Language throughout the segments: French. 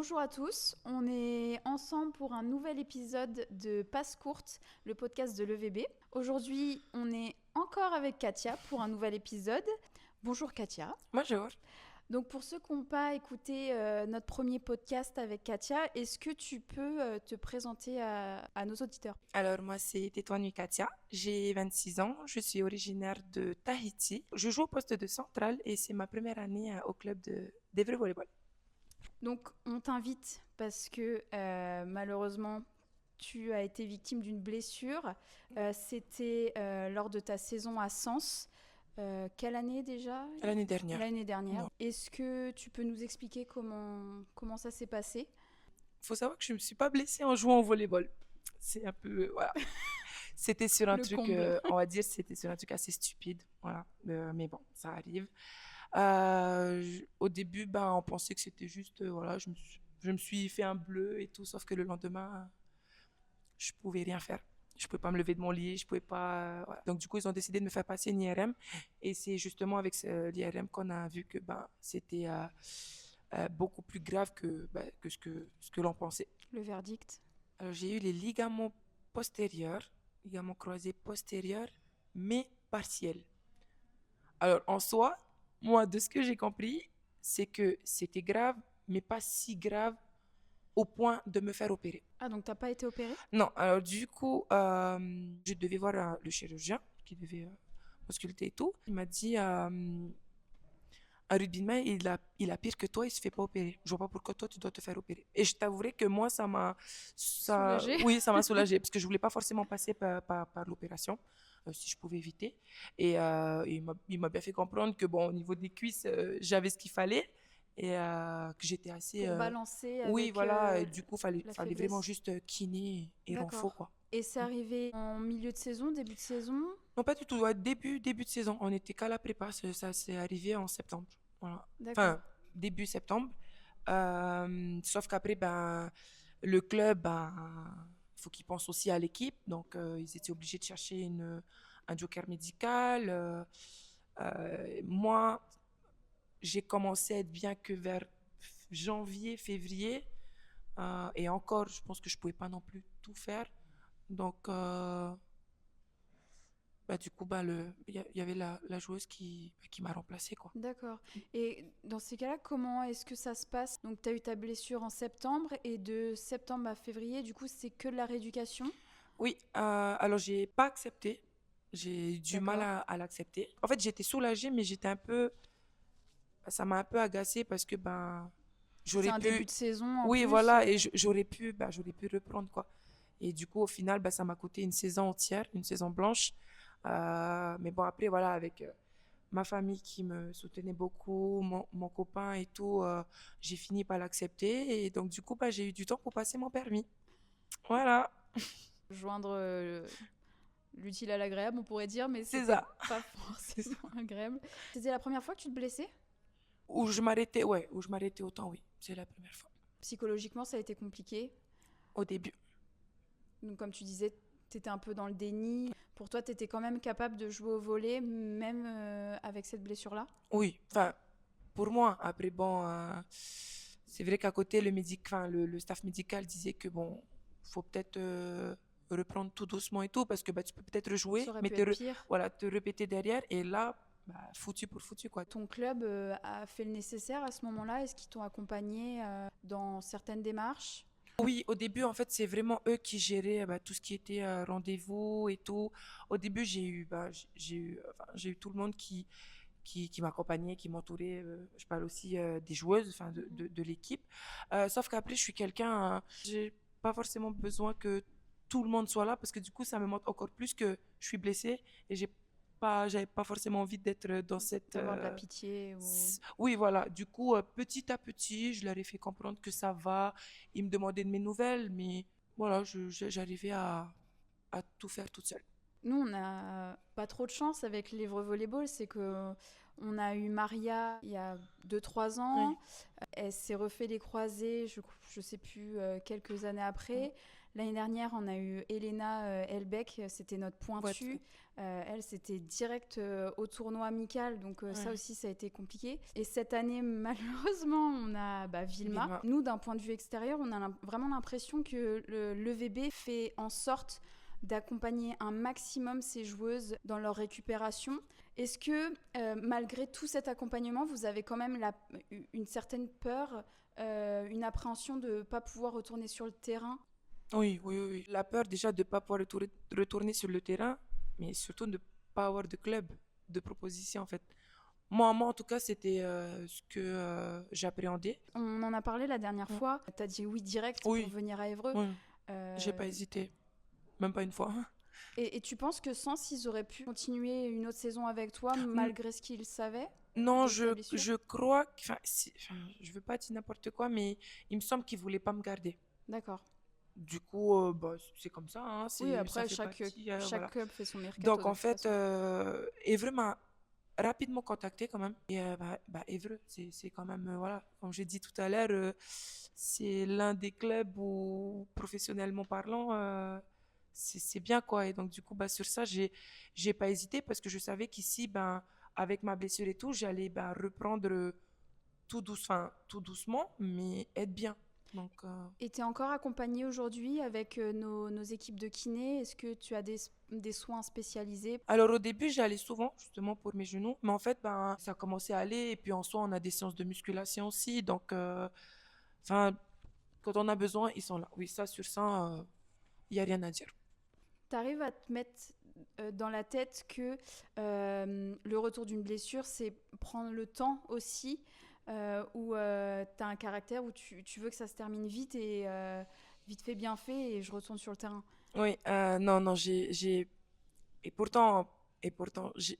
Bonjour à tous, on est ensemble pour un nouvel épisode de Passe Courte, le podcast de l'EVB. Aujourd'hui, on est encore avec Katia pour un nouvel épisode. Bonjour Katia. Bonjour. Donc pour ceux qui n'ont pas écouté notre premier podcast avec Katia, est-ce que tu peux te présenter à nos auditeurs? Alors, moi, c'est Tétoine Katia. J'ai 26 ans. Je suis originaire de Tahiti. Je joue au poste de centrale et c'est ma première année au club d'Evry Volleyball. Donc on t'invite parce que malheureusement tu as été victime d'une blessure. C'était lors de ta saison à Sens. Quelle année déjà? L'année dernière. L'année dernière. Ouais. Est-ce que tu peux nous expliquer comment ça s'est passé? Il faut savoir que je ne me suis pas blessée en jouant au volleyball. C'est un peu... Voilà. C'était sur un Le truc, comble. on va dire, c'était sur un truc assez stupide. Voilà. Mais bon, ça arrive. Au début, on pensait que c'était juste... voilà, je me suis fait un bleu et tout, sauf que le lendemain, je pouvais rien faire. Je pouvais pas me lever de mon lit, je pouvais pas. Voilà. Donc du coup, ils ont décidé de me faire passer une IRM, et c'est justement avec l'IRM qu'on a vu que c'était beaucoup plus grave que ce que l'on pensait. Le verdict. Alors j'ai eu les ligaments croisés postérieurs, mais partiels. Alors en soi, moi, de ce que j'ai compris, c'est que c'était grave, mais pas si grave au point de me faire opérer. Ah, donc t'as pas été opérée? Non, alors du coup, je devais voir le chirurgien qui devait ausculter et tout. Il m'a dit, un rugbyman, il a pire que toi, il se fait pas opérer. Je vois pas pourquoi toi, tu dois te faire opérer. Et je t'avouerai que moi, Soulagée? oui, ça m'a soulagée, parce que je voulais pas forcément passer par l'opération, si je pouvais éviter. Et il m'a bien fait comprendre que, bon, au niveau des cuisses, j'avais ce qu'il fallait, et que j'étais assez... Pour balancer oui, avec voilà, et du coup, la fallait vraiment faiblesse. juste kiné et renfort, D'accord. quoi. Et c'est arrivé en milieu de saison, début de saison? Non, pas du tout, ouais, début de saison. On était qu'à la prépa, ça s'est arrivé en septembre. Voilà. D'accord. Enfin, début septembre. Sauf qu'après, le club, il faut qu'ils pensent aussi à l'équipe. Donc, ils étaient obligés de chercher un joker médical. Moi, j'ai commencé à être bien que vers janvier, février. Et encore, je pense que je pouvais pas non plus tout faire. Donc, du coup, il y avait la joueuse qui m'a remplacée, quoi. D'accord. Et dans ces cas-là, comment est-ce que ça se passe? Donc, tu as eu ta blessure en septembre et de septembre à février, du coup, c'est que de la rééducation? Oui, alors j'ai pas accepté. J'ai eu du mal D'accord. à l'accepter. En fait, j'étais soulagée, mais j'étais un peu... Ça m'a un peu agacée parce que, C'était j'aurais un début pu... de saison en Oui, plus. voilà, et j'aurais pu reprendre, quoi. Et du coup, au final, ça m'a coûté une saison entière, une saison blanche. Mais bon, après, voilà, avec ma famille qui me soutenait beaucoup, mon copain et tout, j'ai fini par l'accepter. Et donc, du coup, j'ai eu du temps pour passer mon permis. Voilà, Joindre l'utile à l'agréable, on pourrait dire, mais c'est c'était ça. pas C'est ça. forcément agréable. C'était la première fois que tu te blessais? Où je m'arrêtais, ouais, où je m'arrêtais autant, oui. C'est la première fois. Psychologiquement, ça a été compliqué. Au début. Donc, comme tu disais, tu étais un peu dans le déni. Pour toi, tu étais quand même capable de jouer au volley, même avec cette blessure-là? Oui, enfin, pour moi. Après, bon, c'est vrai qu'à côté, le staff médical disait que, bon, faut peut-être reprendre tout doucement et tout, parce que tu peux peut-être Ça rejouer, aurait mais pu être pire. voilà, te répéter derrière, et là, foutu pour foutu, quoi. Ton club a fait le nécessaire à ce moment-là? Est-ce qu'ils t'ont accompagné dans certaines démarches? Oui, au début, en fait, c'est vraiment eux qui géraient tout ce qui était rendez-vous et tout. Au début, j'ai eu tout le monde qui m'accompagnait, qui m'entourait. Je parle aussi des joueuses, enfin de l'équipe. Sauf qu'après, je suis quelqu'un, j'ai pas forcément besoin que tout le monde soit là, parce que du coup, ça me montre encore plus que je suis blessée, et j'avais pas forcément envie d'être dans cette. D'avoir de la pitié ou... Oui, voilà. Du coup, petit à petit, je leur ai fait comprendre que ça va. Ils me demandaient de mes nouvelles, mais voilà, j'arrivais à tout faire toute seule. Nous, on n'a pas trop de chance avec l'Evre Volleyball, c'est que on a eu Maria il y a 2 3 ans. Oui. Elle s'est refait les croisés, je sais plus, quelques années après. L'année dernière, on a eu Elena Elbeck, c'était notre pointue. Ouais, Elle, c'était direct au tournoi amical, donc ça ouais. aussi, ça a été compliqué. Et cette année, malheureusement, on a Vilma. Vilma. Nous, d'un point de vue extérieur, on a vraiment l'impression que l'EVB fait en sorte d'accompagner un maximum ces joueuses dans leur récupération. Est-ce que, malgré tout cet accompagnement, vous avez quand même une certaine peur, une appréhension de ne pas pouvoir retourner sur le terrain? Oui, oui, oui, oui. La peur déjà de ne pas pouvoir retourner sur le terrain, mais surtout de ne pas avoir de club, de proposition en fait. Moi en tout cas, c'était ce que j'appréhendais. On en a parlé la dernière Mm. fois. Tu as dit oui direct pour Oui, venir à Évreux. oui, j'ai pas Euh, hésité, même pas une fois. et tu penses que Sens, ils auraient pu continuer une autre saison avec toi N- malgré ce qu'ils savaient Non, de ta blessure? je crois, enfin, je veux pas dire n'importe quoi, mais il me semble qu'ils voulaient pas me garder. D'accord. Du coup, bah, c'est comme ça, hein, Oui, ça après, fait partie, chaque voilà. club fait son mercato Donc de en toute fait, façon. Évreux m'a rapidement contacté quand même. Et Évreux, c'est quand même, voilà, comme j'ai dit tout à l'heure, c'est l'un des clubs où, professionnellement parlant, c'est bien quoi. Et donc du coup, bah, sur ça, j'ai pas hésité parce que je savais qu'ici, ben, avec ma blessure et tout, j'allais ben, reprendre tout doucement, mais être bien. Donc, Et tu es encore accompagné aujourd'hui avec nos équipes de kiné. Est-ce que tu as des soins spécialisés? alors au début, j'allais souvent justement pour mes genoux, mais en fait, ben, ça a commencé à aller et puis en soi, on a des séances de musculation aussi, donc, enfin, quand on a besoin, ils sont là. Oui, ça sur ça, il y a rien à dire. Tu arrives à te mettre dans la tête que le retour d'une blessure, c'est prendre le temps aussi, où tu as un caractère où tu veux que ça se termine vite et vite fait, bien fait, et je retourne sur le terrain. Oui, non, non, et pourtant,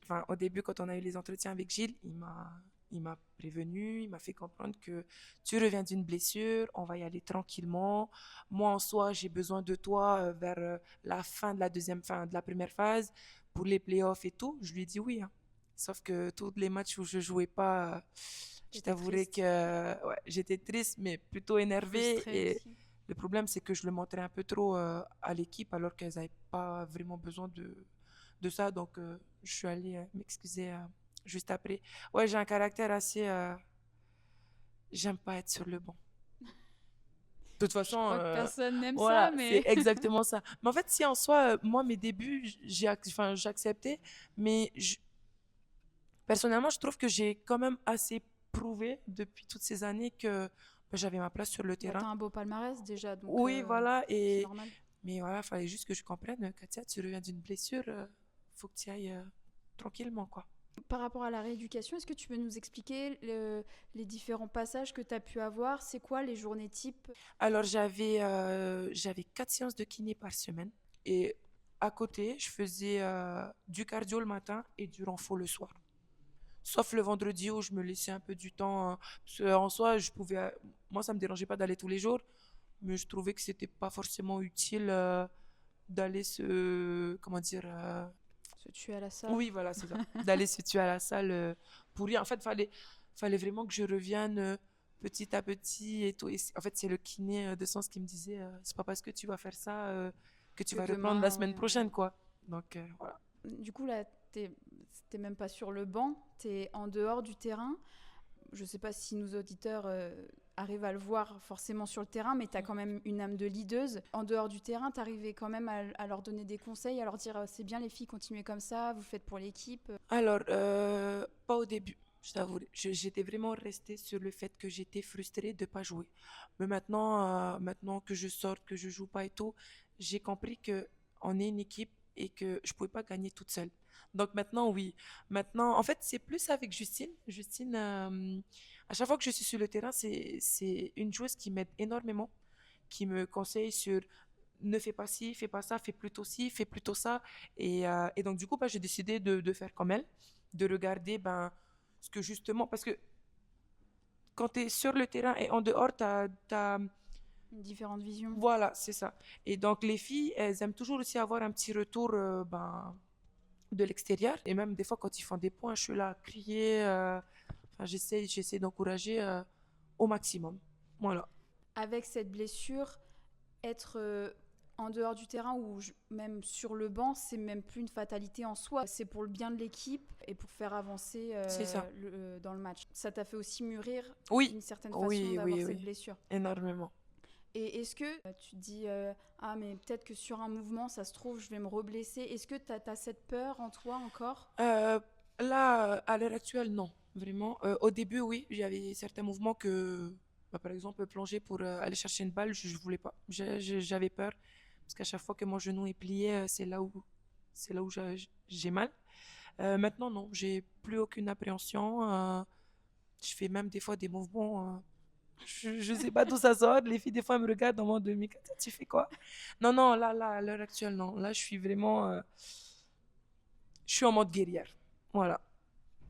enfin, au début, quand on a eu les entretiens avec Gilles, il m'a prévenu, il m'a fait comprendre que tu reviens d'une blessure, on va y aller tranquillement. Moi, en soi, j'ai besoin de toi vers la fin de fin de la première phase pour les playoffs et tout. Je lui ai dit oui, hein. Sauf que tous les matchs où je jouais pas, je J'étais t'avouerai triste, que ouais, j'étais triste, mais plutôt énervée. frustrée Et aussi. le problème, c'est que je le montrais un peu trop à l'équipe alors qu'elles n'avaient pas vraiment besoin de ça. Donc, je suis allée m'excuser juste après. Ouais, j'ai un caractère assez. J'aime pas être sur le banc. De toute Je façon, crois que personne n'aime ça, voilà, c'est mais exactement ça. Mais en fait, si en soi, moi, mes débuts, enfin, j'acceptais, mais personnellement, je trouve que j'ai quand même assez prouvé depuis toutes ces années que bah, j'avais ma place sur le bah, tu terrain. as un beau palmarès déjà, donc Oui, voilà, c'est normal. mais voilà, fallait juste que je comprenne, Katia, tu reviens d'une blessure, faut que tu ailles tranquillement, quoi. Par rapport à la rééducation, est-ce que tu peux nous expliquer les différents passages que tu as pu avoir? C'est quoi les journées type? Alors, j'avais 4 séances de kiné par semaine. Et à côté, je faisais du cardio le matin et du renfo le soir. Sauf le vendredi où je me laissais un peu du temps. Parce qu'en soi, moi, ça me dérangeait pas d'aller tous les jours. Mais je trouvais que c'était pas forcément utile d'aller comment dire, Se tuer à la salle. oui, voilà, c'est ça. D'aller se tuer à la salle pour rien. En fait, fallait vraiment que je revienne petit à petit et tout. En fait, c'est le kiné de Sens qui me disait c'est pas parce que tu vas faire ça que tu Que vas reprendre demain, la semaine prochaine, quoi. Donc, voilà. du coup, là, t'es même pas sur le banc, t'es en dehors du terrain. Je sais pas si nos auditeurs arrivent à le voir forcément sur le terrain, mais t'as quand même une âme de leaduse. En dehors du terrain, t'arrivais quand même à leur donner des conseils, à leur dire c'est bien les filles, continuez comme ça, vous faites pour l'équipe. Alors, pas au début. Je t'avoue, j'étais vraiment restée sur le fait que j'étais frustrée de pas jouer. Mais maintenant que je sors, que je joue pas et tout, j'ai compris que on est une équipe et que je pouvais pas gagner toute seule. Donc maintenant, oui. Maintenant, en fait, c'est plus avec Justine. Justine, à chaque fois que je suis sur le terrain, c'est une joueuse qui m'aide énormément, qui me conseille sur ne fais pas ci, fais pas ça, fais plutôt ci, fais plutôt ça. Et donc, du coup, bah, j'ai décidé de faire comme elle, de regarder ben, ce que justement, parce que quand tu es sur le terrain et en dehors, Différentes visions. voilà, c'est ça. Et donc, les filles, elles aiment toujours aussi avoir un petit retour ben, de l'extérieur. Et même des fois, quand ils font des points, je suis là à crier. Enfin, j'essaie d'encourager au maximum. Voilà. Avec cette blessure, être en dehors du terrain ou même sur le banc, c'est même plus une fatalité en soi. C'est pour le bien de l'équipe et pour faire avancer C'est ça. dans le match. Ça t'a fait aussi mûrir Oui, d'une certaine façon oui, d'avoir oui, cette oui, blessure. énormément. Et est-ce que tu te dis ah mais peut-être que sur un mouvement, ça se trouve, je vais me reblesser. Est-ce que tu as cette peur en toi encore? Euh, Là, à l'heure actuelle, non, vraiment. Au début, oui, j'avais certains mouvements que, bah, par exemple, plonger pour aller chercher une balle, je voulais pas. J'avais peur parce qu'à chaque fois que mon genou est plié, c'est là où j'ai mal. Maintenant, non, j'ai plus aucune appréhension. Je fais même des fois des mouvements. Je sais pas d'où ça sort. Les filles, des fois, elles me regardent en mode de, mais tu fais quoi? Non, non, là, à l'heure actuelle, non. Là, je suis vraiment. Je suis en mode guerrière. Voilà.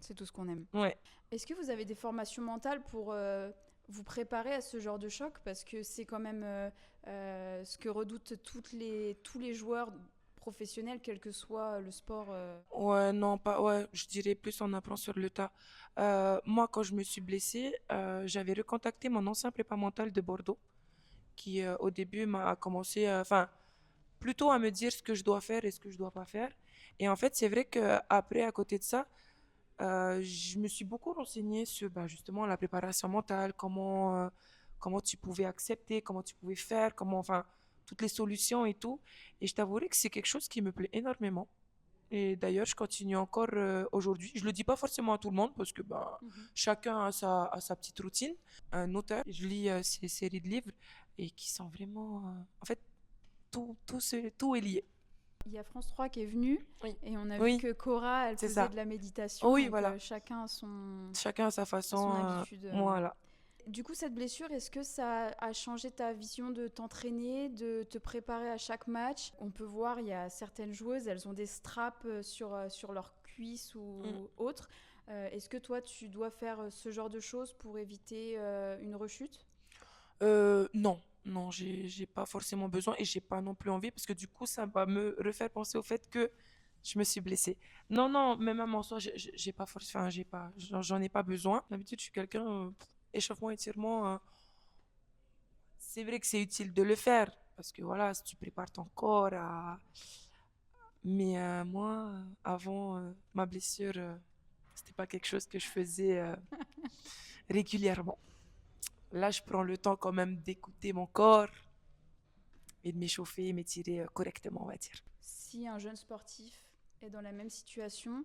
C'est tout ce qu'on aime. Ouais. Est-ce que vous avez des formations mentales pour vous préparer à ce genre de choc? Parce que c'est quand même ce que redoutent tous les joueurs professionnels, quel que soit le sport. Ouais, non, pas. Ouais, je dirais plus on apprend sur le tas. Moi, quand je me suis blessée, j'avais recontacté mon ancien prépa mental de Bordeaux, qui au début m'a commencé, enfin, plutôt à me dire ce que je dois faire et ce que je dois pas faire. Et en fait, c'est vrai que après, à côté de ça, je me suis beaucoup renseignée sur bah, justement la préparation mentale, comment tu pouvais accepter, comment tu pouvais faire, enfin, toutes les solutions et tout. Et je t'avouerai que c'est quelque chose qui me plaît énormément. Et d'ailleurs, je continue encore aujourd'hui. Je le dis pas forcément à tout le monde parce que bah, Mhm. chacun a sa petite routine. Un auteur, je lis ces séries de livres et qui sont vraiment... en fait, tout est lié. Il y a France 3 qui est venu Oui, et on a vu oui, que Cora, elle c'est faisait ça. de la méditation. Oui, Donc voilà. chacun Chacun a sa a son façon. habitude. Voilà. Du coup, cette blessure, est-ce que ça a changé ta vision de t'entraîner, de te préparer à chaque match? On peut voir, il y a certaines joueuses, elles ont des straps sur leurs cuisses Mm. ou autres. Est-ce que toi, tu dois faire ce genre de choses pour éviter une rechute? Non, non, j'ai pas forcément besoin et j'ai pas non plus envie parce que du coup, ça va me refaire penser au fait que je me suis blessée. Non, non, mais même en soi, j'ai pas forcément, enfin, j'en ai pas besoin. D'habitude, je suis quelqu'un, échauffement, étirement, c'est vrai que c'est utile de le faire parce que voilà, si tu prépares ton corps à. Mais moi, avant ma blessure, c'était pas quelque chose que je faisais régulièrement. Là, je prends le temps quand même d'écouter mon corps et de m'échauffer et m'étirer correctement, on va dire. Si un jeune sportif est dans la même situation,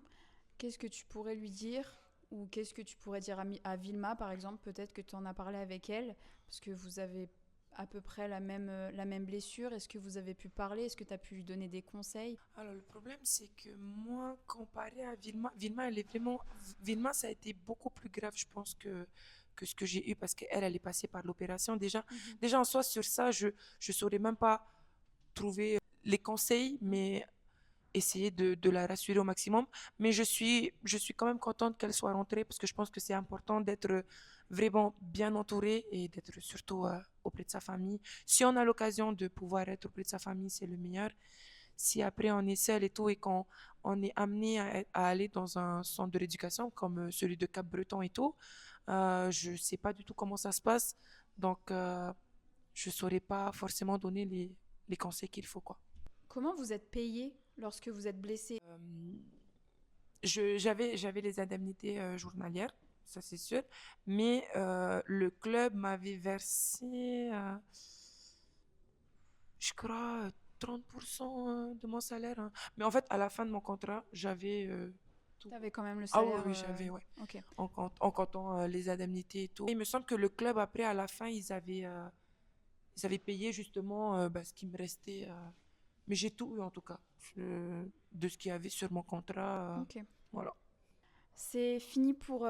qu'est-ce que tu pourrais lui dire ou qu'est-ce que tu pourrais dire à Vilma, par exemple? Peut-être que tu en as parlé avec elle, parce que vous avez à peu près la même blessure. Est-ce que vous avez pu parler? Est-ce que tu as pu lui donner des conseils? Alors, le problème, c'est que moi, comparé à Vilma, Vilma, elle est vraiment. Vilma, ça a été beaucoup plus grave, je pense, que ce que j'ai eu parce qu'elle, elle est passée par l'opération. Mhm. Déjà, en soi, sur ça, je ne saurais même pas trouver les conseils, mais essayer de la rassurer au maximum. Mais je suis quand même contente qu'elle soit rentrée parce que je pense que c'est important d'être vraiment bien entourée et d'être surtout auprès de sa famille. Si on a l'occasion de pouvoir être auprès de sa famille, c'est le meilleur. Si après on est seul et tout et qu'on on est amené à aller dans un centre de rééducation comme celui de Cap-Breton et tout, je ne sais pas du tout comment ça se passe. Donc, je ne saurais pas forcément donner les conseils qu'il faut, quoi. Comment vous êtes payé lorsque vous êtes blessé? J'avais les indemnités journalières, ça c'est sûr, mais le club m'avait versé, je crois, 30% de mon salaire, hein. Mais en fait, à la fin de mon contrat, j'avais tout. Tu avais quand même le Ah oui, salaire. oui, j'avais, ouais, Ok. en comptant les indemnités et tout. Il me semble que le club, après, à la fin, ils avaient payé justement bah, ce qui me restait. Mais j'ai tout eu en tout cas, de ce qu'il y avait sur mon contrat. Ok. Voilà. C'est fini pour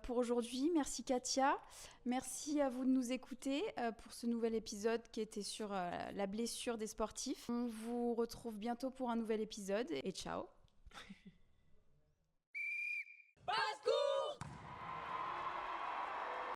aujourd'hui. Merci Katia. Merci à vous de nous écouter pour ce nouvel épisode qui était sur la blessure des sportifs. On vous retrouve bientôt pour un nouvel épisode et ciao. Pascu!